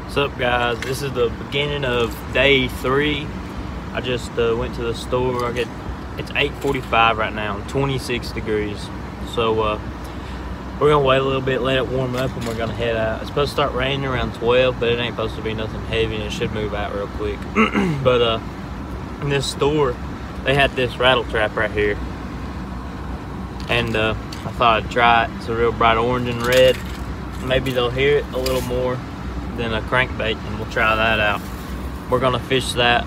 What's up, guys? This is the beginning of day 3. I just went to the store. It's 8:45 right now, 26 degrees. So we're gonna wait a little bit, let it warm up, and we're gonna head out. It's supposed to start raining around 12, but it ain't supposed to be nothing heavy, and it should move out real quick. But in this store, they had this rattle trap right here, and I thought I'd try it. It's a real bright orange and red. Maybe they'll hear it a little more than a crankbait, and we'll try that out. We're gonna fish that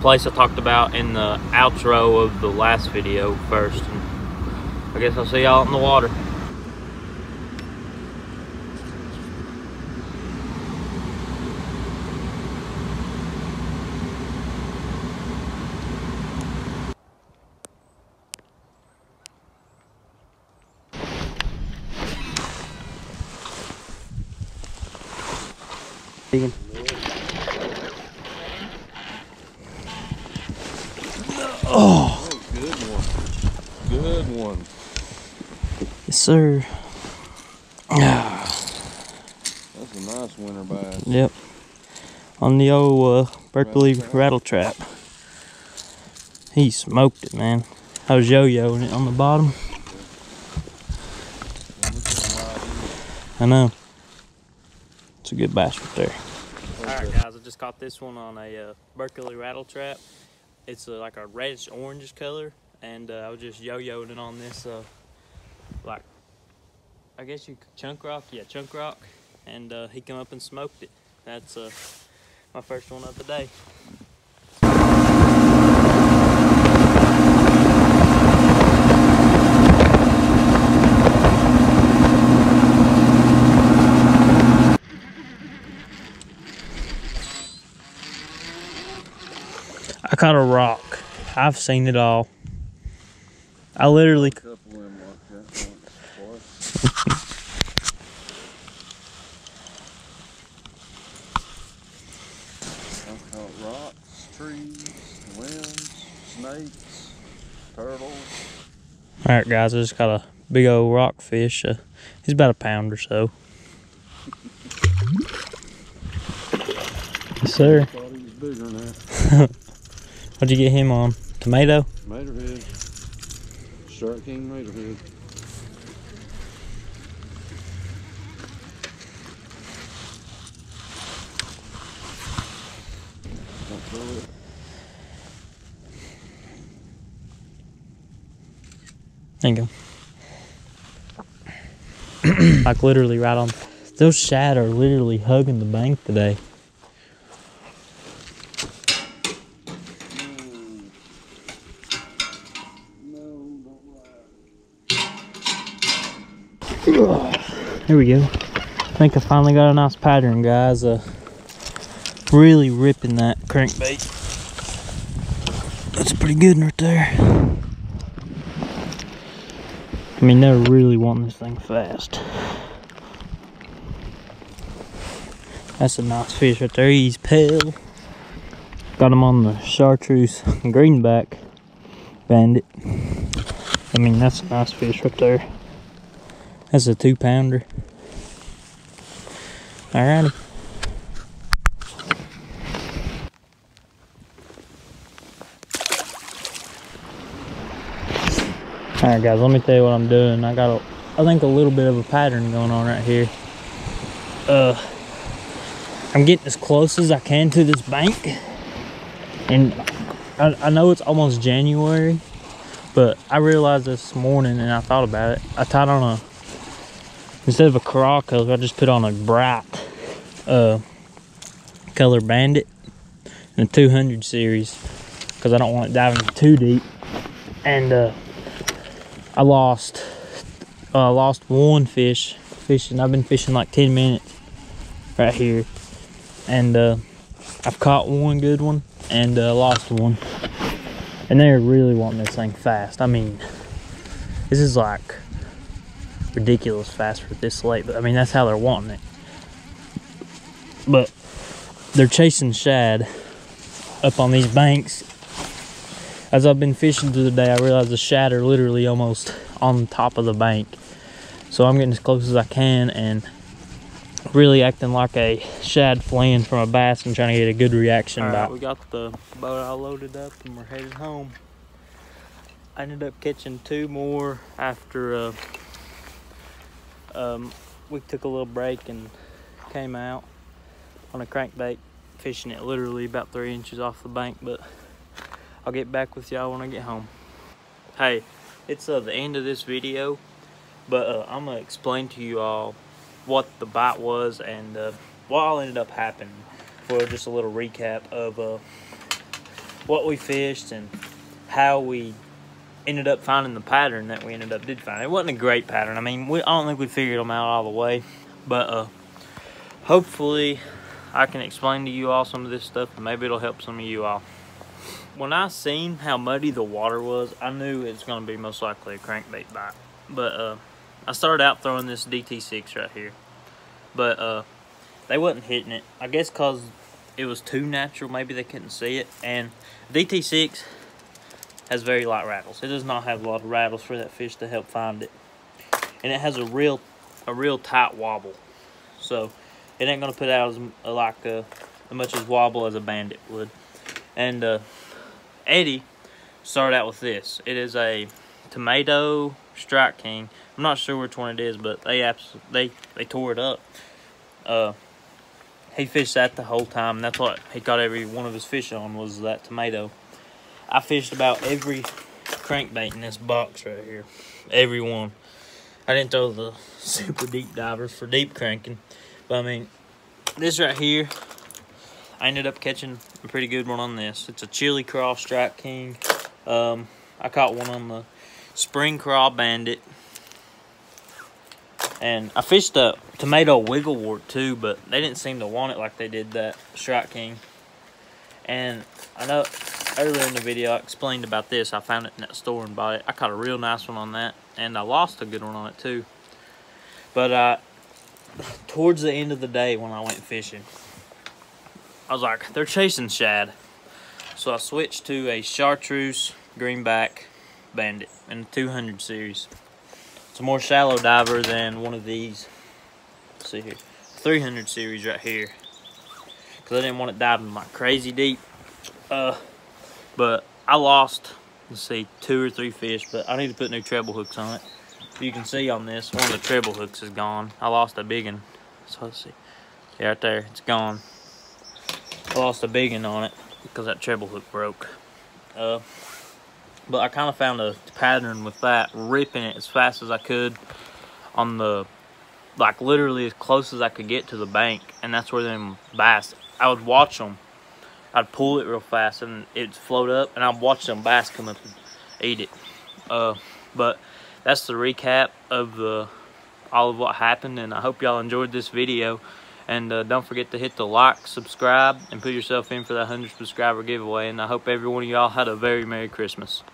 place I talked about in the outro of the last video first, and I guess I'll see y'all in the water. Oh, good one. Good one. Yes, sir. That's a nice winter bass. Yep. On the old Berkeley rattle trap. He smoked it, man. I was yo-yoing it on the bottom. I know. It's a good bass right there. Alright, guys, I just caught this one on a Berkeley rattle trap. It's like a reddish orangish color, and I was just yo-yoing it on this like, I guess you could chunk rock, yeah, chunk rock, and he come up and smoked it. That's my first one of the day. I caught a rock. I've seen it all. I literally. I caught rocks, trees, limbs, snakes, turtles. Alright, guys, I just got a big old rockfish. He's about a pound or so. Yes, sir. I thought he was bigger than that. What'd you get him on? Tomato? Tomato head. Cherokee tomato head. Don't throw it. There you go. Like literally right on. Those shad are literally hugging the bank today. Here we go. I think I finally got a nice pattern, guys. Really ripping that crankbait. That's a pretty good one right there. I mean, they're really wanting this thing fast. That's a nice fish right there. He's pale. Got him on the chartreuse greenback bandit. I mean, that's a nice fish right there. That's a 2-pounder. Alrighty. Alright, guys, let me tell you what I'm doing. I got I think a little bit of a pattern going on right here. I'm getting as close as I can to this bank. And I know it's almost January, but I realized this morning, and I thought about it. I tied on instead of a croc, I just put on a bright color bandit in a 200 series because I don't want it diving too deep. And I lost one fish fishing. I've been fishing like 10 minutes right here, and I've caught one good one and lost one. And they're really wanting this thing fast. I mean, this is like ridiculous fast for this late, but I mean, that's how they're wanting it. But they're chasing shad up on these banks. As I've been fishing through the day, I realized the shad are literally almost on top of the bank. So I'm getting as close as I can, and really acting like a shad fleeing from a bass and trying to get a good reaction bite. We got the boat all loaded up and we're headed home. I ended up catching 2 more after we took a little break and came out on a crankbait, fishing it literally about 3 inches off the bank, but I'll get back with y'all when I get home. Hey, it's the end of this video, but I'm gonna explain to you all what the bite was and what all ended up happening for just a little recap of what we fished and how we ended up finding the pattern that we did find. It wasn't a great pattern. I mean, I don't think we figured them out all the way, but hopefully I can explain to you all some of this stuff and maybe it'll help some of you all. When I seen how muddy the water was, I knew it was going to be most likely a crankbait bite. But I started out throwing this DT6 right here, but they wasn't hitting it. I guess because it was too natural, maybe they couldn't see it. And DT6 has very light rattles. It does not have a lot of rattles for that fish to help find it, and it has a real tight wobble, so it ain't gonna put out as much as wobble as a bandit would. And Eddie started out with this. It is a tomato Strike King. I'm not sure which one it is, but they tore it up. He fished that the whole time, and that's what he caught every one of his fish on, was that tomato. I fished about every crankbait in this box right here. Every one. I didn't throw the super deep divers for deep cranking, but I mean, this right here, I ended up catching a pretty good one on this. It's a Chili Craw Strike King. I caught one on the Spring Craw Bandit. And I fished a tomato wigglewort too, but they didn't seem to want it like they did that Strike King. And I know earlier in the video I explained about this. I found it in that store and bought it. I caught a real nice one on that, and I lost a good one on it too. But towards the end of the day when I went fishing, I was like, they're chasing shad. So I switched to a chartreuse greenback bandit in the 200 series. It's a more shallow diver than one of these. Let's see here, 300 series right here, because I didn't want it diving like crazy deep. But I lost, let's see, 2 or 3 fish, but I need to put new treble hooks on it. You can see on this, one of the treble hooks is gone. I lost a big one. So let's see, yeah, right there, it's gone. I lost a big one on it because that treble hook broke. But I kind of found a pattern with that, ripping it as fast as I could on the, like literally as close as I could get to the bank, and that's where them bass, I would watch them. I'd pull it real fast and it'd float up, and I'd watch them bass come up and eat it. But that's the recap of all of what happened, and I hope y'all enjoyed this video. And don't forget to hit the like, subscribe, and put yourself in for that 100 subscriber giveaway. And I hope every one of y'all had a very Merry Christmas.